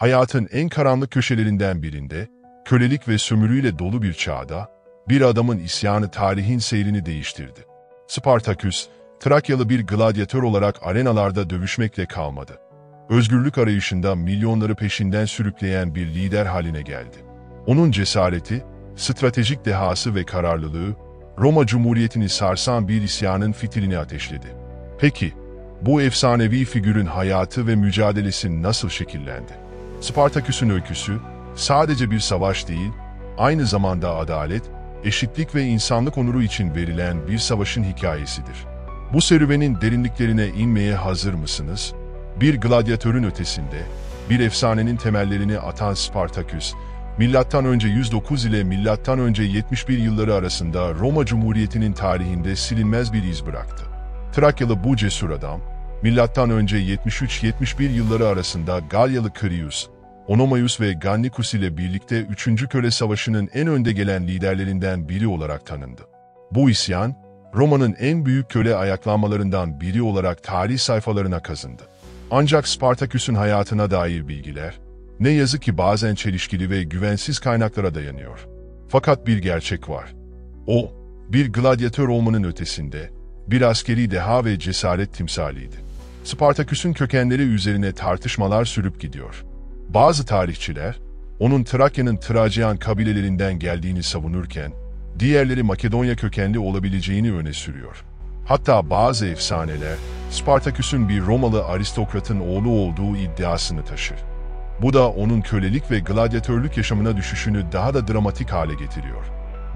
Hayatın en karanlık köşelerinden birinde, kölelik ve sömürüyle dolu bir çağda, bir adamın isyanı tarihin seyrini değiştirdi. Spartaküs, Trakyalı bir gladyatör olarak arenalarda dövüşmekle kalmadı. Özgürlük arayışında milyonları peşinden sürükleyen bir lider haline geldi. Onun cesareti, stratejik dehası ve kararlılığı, Roma Cumhuriyeti'ni sarsan bir isyanın fitilini ateşledi. Peki, bu efsanevi figürün hayatı ve mücadelesi nasıl şekillendi? Spartaküs'ün öyküsü, sadece bir savaş değil, aynı zamanda adalet, eşitlik ve insanlık onuru için verilen bir savaşın hikayesidir. Bu serüvenin derinliklerine inmeye hazır mısınız? Bir gladyatörün ötesinde, bir efsanenin temellerini atan Spartaküs, M.Ö. 109 ile M.Ö. 71 yılları arasında Roma Cumhuriyeti'nin tarihinde silinmez bir iz bıraktı. Trakyalı bu cesur adam, M.Ö. 73-71 yılları arasında Galyalı Krius, Onomaius ve Gannicus ile birlikte 3. Köle Savaşı'nın en önde gelen liderlerinden biri olarak tanındı. Bu isyan, Roma'nın en büyük köle ayaklanmalarından biri olarak tarih sayfalarına kazındı. Ancak Spartaküs'ün hayatına dair bilgiler, ne yazık ki bazen çelişkili ve güvensiz kaynaklara dayanıyor. Fakat bir gerçek var. O, bir gladyatör olmanın ötesinde, bir askeri deha ve cesaret timsaliydi. Spartaküs'ün kökenleri üzerine tartışmalar sürüp gidiyor. Bazı tarihçiler, onun Trakya'nın Tracian kabilelerinden geldiğini savunurken, diğerleri Makedonya kökenli olabileceğini öne sürüyor. Hatta bazı efsaneler, Spartaküs'ün bir Romalı aristokratın oğlu olduğu iddiasını taşır. Bu da onun kölelik ve gladyatörlük yaşamına düşüşünü daha da dramatik hale getiriyor.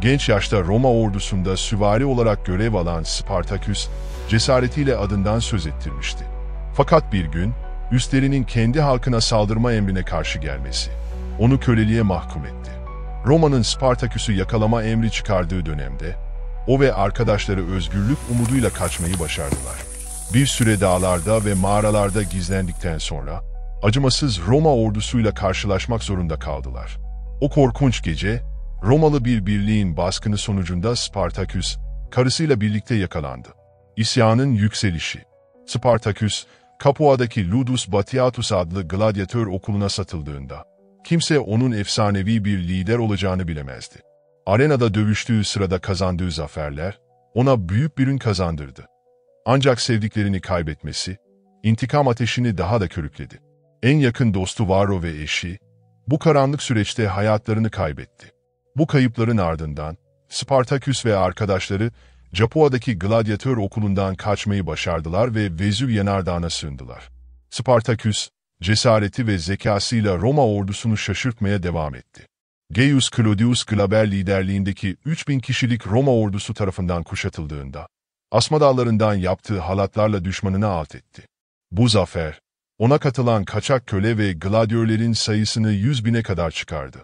Genç yaşta Roma ordusunda süvari olarak görev alan Spartaküs, cesaretiyle adından söz ettirmişti. Fakat bir gün, üstlerinin kendi halkına saldırma emrine karşı gelmesi, onu köleliğe mahkum etti. Roma'nın Spartaküs'ü yakalama emri çıkardığı dönemde, o ve arkadaşları özgürlük umuduyla kaçmayı başardılar. Bir süre dağlarda ve mağaralarda gizlendikten sonra, acımasız Roma ordusuyla karşılaşmak zorunda kaldılar. O korkunç gece, Romalı bir birliğin baskını sonucunda Spartaküs, karısıyla birlikte yakalandı. İsyanın yükselişi. Spartaküs, Capua'daki Ludus Batiatus adlı gladyatör okuluna satıldığında, kimse onun efsanevi bir lider olacağını bilemezdi. Arenada dövüştüğü sırada kazandığı zaferler, ona büyük bir ün kazandırdı. Ancak sevdiklerini kaybetmesi, intikam ateşini daha da körükledi. En yakın dostu Varro ve eşi, bu karanlık süreçte hayatlarını kaybetti. Bu kayıpların ardından, Spartaküs ve arkadaşları, Capua'daki gladyatör okulundan kaçmayı başardılar ve Vezüv yanardağına sığındılar. Spartaküs, cesareti ve zekasıyla Roma ordusunu şaşırtmaya devam etti. Gaius Claudius Glaber liderliğindeki 3000 kişilik Roma ordusu tarafından kuşatıldığında, Asma Dağları'ndan yaptığı halatlarla düşmanını alt etti. Bu zafer, ona katılan kaçak köle ve gladyörlerin sayısını 100.000'e kadar çıkardı.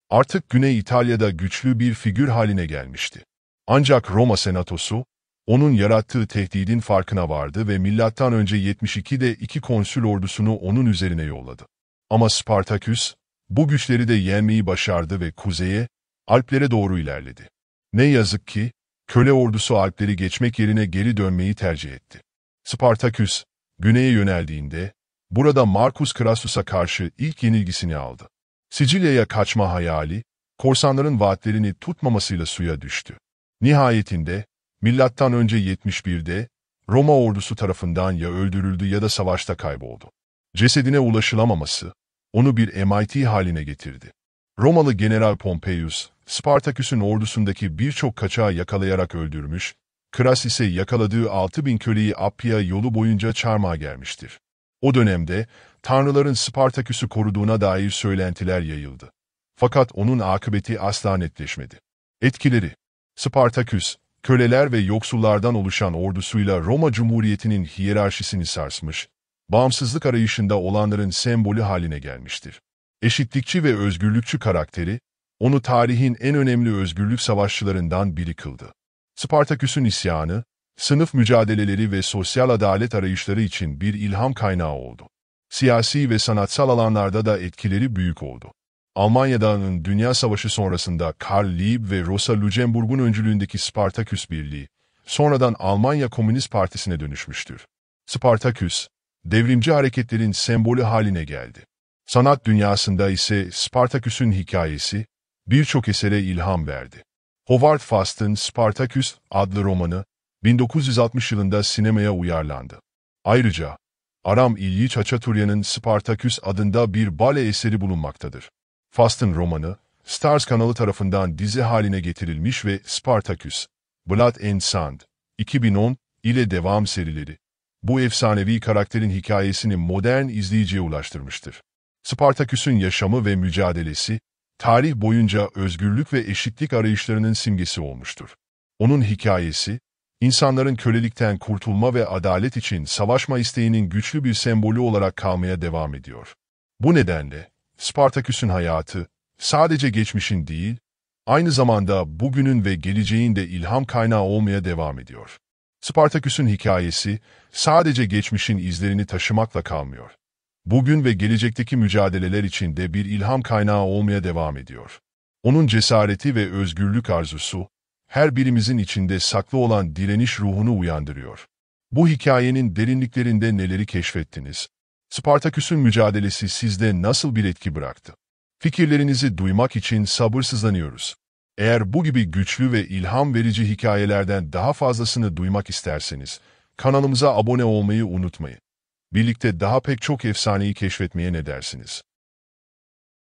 Artık Güney İtalya'da güçlü bir figür haline gelmişti. Ancak Roma Senatosu, onun yarattığı tehdidin farkına vardı ve M.Ö. 72'de 2 konsül ordusunu onun üzerine yolladı. Ama Spartaküs, bu güçleri de yenmeyi başardı ve kuzeye, Alplere doğru ilerledi. Ne yazık ki, köle ordusu Alpleri geçmek yerine geri dönmeyi tercih etti. Spartaküs, güneye yöneldiğinde, burada Marcus Crassus'a karşı ilk yenilgisini aldı. Sicilya'ya kaçma hayali, korsanların vaatlerini tutmamasıyla suya düştü. Nihayetinde, M.Ö. 71'de, Roma ordusu tarafından ya öldürüldü ya da savaşta kayboldu. Cesedine ulaşılamaması, onu bir MIT haline getirdi. Romalı General Pompeius, Spartaküs'ün ordusundaki birçok kaçağı yakalayarak öldürmüş, Kras ise yakaladığı 6000 köleyi Appia yolu boyunca çarmıha germiştir. O dönemde, tanrıların Spartaküs'ü koruduğuna dair söylentiler yayıldı. Fakat onun akıbeti asla netleşmedi. Etkileri: Spartaküs, köleler ve yoksullardan oluşan ordusuyla Roma Cumhuriyeti'nin hiyerarşisini sarsmış, bağımsızlık arayışında olanların sembolü haline gelmiştir. Eşitlikçi ve özgürlükçü karakteri, onu tarihin en önemli özgürlük savaşçılarından biri kıldı. Spartaküs'ün isyanı, sınıf mücadeleleri ve sosyal adalet arayışları için bir ilham kaynağı oldu. Siyasi ve sanatsal alanlarda da etkileri büyük oldu. Almanya'nın Dünya Savaşı sonrasında Karl Lieb ve Rosa Luxemburg'un öncülüğündeki Spartaküs Birliği, sonradan Almanya Komünist Partisi'ne dönüşmüştür. Spartaküs, devrimci hareketlerin sembolü haline geldi. Sanat dünyasında ise Spartaküs'ün hikayesi birçok esere ilham verdi. Howard Fast'ın Spartaküs adlı romanı 1960 yılında sinemaya uyarlandı. Ayrıca Aram İlyich Haçaturyan'ın Spartaküs adında bir bale eseri bulunmaktadır. Fast'ın romanı, Stars kanalı tarafından dizi haline getirilmiş ve Spartaküs, Blood and Sand, 2010 ile devam serileri, bu efsanevi karakterin hikayesini modern izleyiciye ulaştırmıştır. Spartaküs'ün yaşamı ve mücadelesi, tarih boyunca özgürlük ve eşitlik arayışlarının simgesi olmuştur. Onun hikayesi, insanların kölelikten kurtulma ve adalet için savaşma isteğinin güçlü bir sembolü olarak kalmaya devam ediyor. Bu nedenle, Spartaküs'ün hayatı, sadece geçmişin değil, aynı zamanda bugünün ve geleceğin de ilham kaynağı olmaya devam ediyor. Spartaküs'ün hikayesi, sadece geçmişin izlerini taşımakla kalmıyor. Bugün ve gelecekteki mücadeleler için de bir ilham kaynağı olmaya devam ediyor. Onun cesareti ve özgürlük arzusu, her birimizin içinde saklı olan direniş ruhunu uyandırıyor. Bu hikayenin derinliklerinde neleri keşfettiniz? Spartaküs'ün mücadelesi sizde nasıl bir etki bıraktı? Fikirlerinizi duymak için sabırsızlanıyoruz. Eğer bu gibi güçlü ve ilham verici hikayelerden daha fazlasını duymak isterseniz, kanalımıza abone olmayı unutmayın. Birlikte daha pek çok efsaneyi keşfetmeye ne dersiniz?